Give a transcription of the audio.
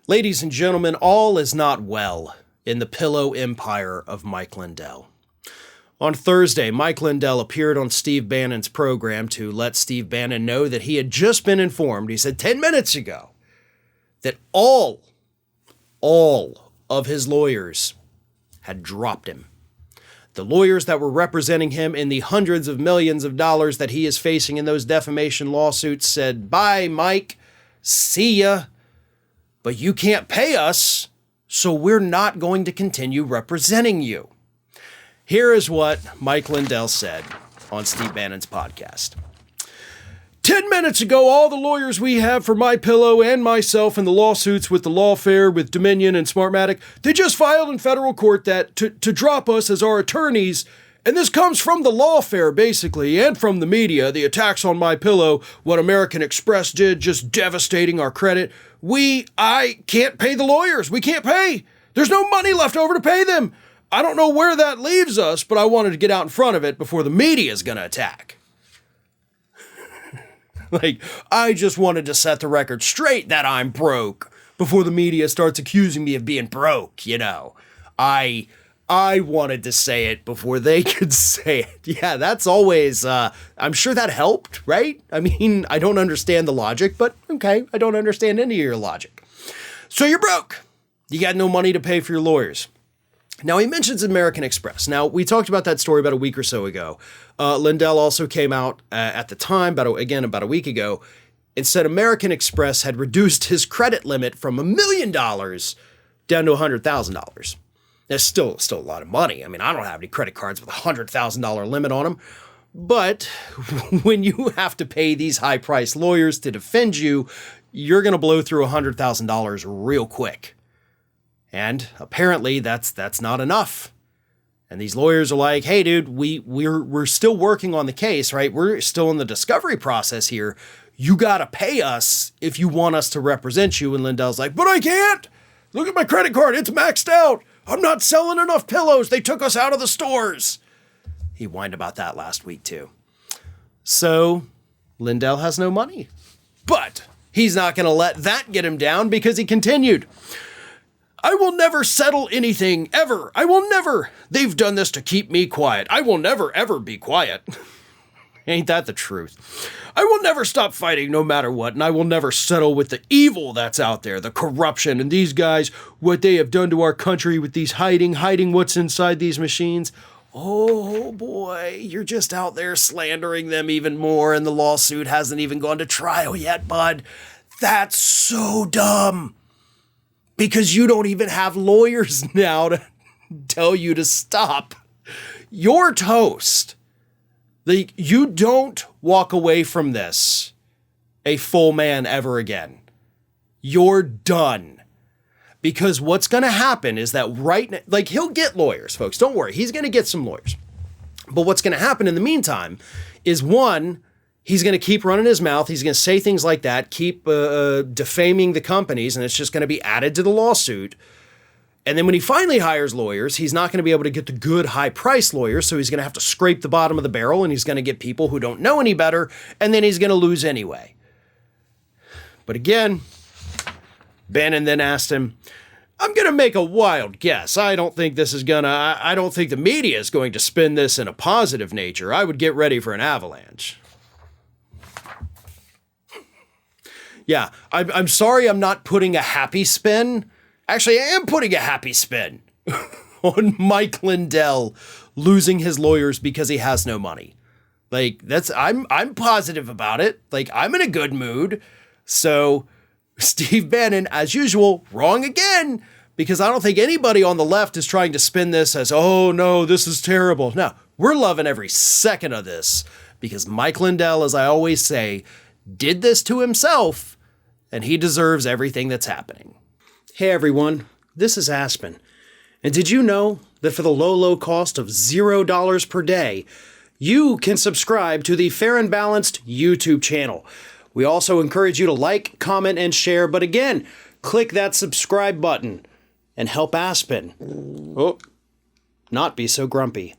Ladies and gentlemen, all is not well in the pillow empire of Mike Lindell. On Thursday, Mike Lindell appeared on Steve Bannon's program to let Steve Bannon know that he had just been informed, he said 10 minutes ago, that all of his lawyers had dropped him. The lawyers that were representing him in the hundreds of millions of dollars that he is facing in those defamation lawsuits said, "Bye, Mike. See ya. But you can't pay us, so we're not going to continue representing you." Here is what Mike Lindell said on Steve Bannon's podcast. 10 minutes ago, all the lawyers we have for MyPillow and myself in the lawsuits with the Lawfare, with Dominion and Smartmatic, they just filed in federal court that to drop us as our attorneys. And this comes from the Lawfare, basically, and from the media, the attacks on MyPillow, what American Express did, just devastating our credit. I can't pay the lawyers. We can't pay. There's no money left over to pay them. I don't know where that leaves us, but I wanted to get out in front of it before the media is going to attack. I just wanted to set the record straight that I'm broke before the media starts accusing me of being broke, you know. I wanted to say it before they could say it. Yeah, that's always, I'm sure that helped, right? I mean, I don't understand the logic, but okay, I don't understand any of your logic. So you're broke. You got no money to pay for your lawyers. Now, he mentions American Express. Now, we talked about that story about a week or so ago. Lindell also came out at the time, about a week ago, and said American Express had reduced his credit limit from $1 million down to $100,000. That's still a lot of money. I mean, I don't have any credit cards with a $100,000 limit on them. But when you have to pay these high-priced lawyers to defend you, you're going to blow through $100,000 real quick. And apparently that's not enough. And these lawyers are like, "Hey, dude, we're still working on the case, right? We're still in the discovery process here. You got to pay us if you want us to represent you." And Lindell's like, "But I can't. Look at my credit card. It's maxed out. I'm not selling enough pillows. They took us out of the stores." He whined about that last week too. So Lindell has no money. But he's not going to let that get him down, because he continued. "I will never settle anything, ever. I will never. They've done this to keep me quiet. I will never, ever be quiet." Ain't that the truth? "I will never stop fighting no matter what, and I will never settle with the evil that's out there, the corruption, and these guys, what they have done to our country with these hiding what's inside these machines." Oh boy, you're just out there slandering them even more, and the lawsuit hasn't even gone to trial yet, bud. That's so dumb. Because you don't even have lawyers now to tell you to stop. You're toast. You don't walk away from this a full man ever again. You're done. Because what's going to happen is that right now, he'll get lawyers, folks. Don't worry. He's going to get some lawyers. But what's going to happen in the meantime is, one, he's going to keep running his mouth. He's going to say things like that, keep defaming the companies, and it's just going to be added to the lawsuit. And then when he finally hires lawyers, he's not going to be able to get the good high-priced lawyers, so he's going to have to scrape the bottom of the barrel, and he's going to get people who don't know any better, and then he's going to lose anyway. But again, Bannon then asked him, "I'm going to make a wild guess. I don't think the media is going to spin this in a positive nature. I would get ready for an avalanche." Yeah, I'm sorry I'm not putting a happy spin. Actually, I am putting a happy spin on Mike Lindell losing his lawyers because he has no money. I'm positive about it. I'm in a good mood. So Steve Bannon, as usual, wrong again, because I don't think anybody on the left is trying to spin this as, "Oh no, this is terrible." No, we're loving every second of this, because Mike Lindell, as I always say, did this to himself, and he deserves everything that's happening. Hey everyone, this is Aspen. And did you know that for the low cost of $0 per day, you can subscribe to the Fair and Balanced YouTube channel? We also encourage you to like, comment, and share, but again, click that subscribe button and help Aspen not be so grumpy.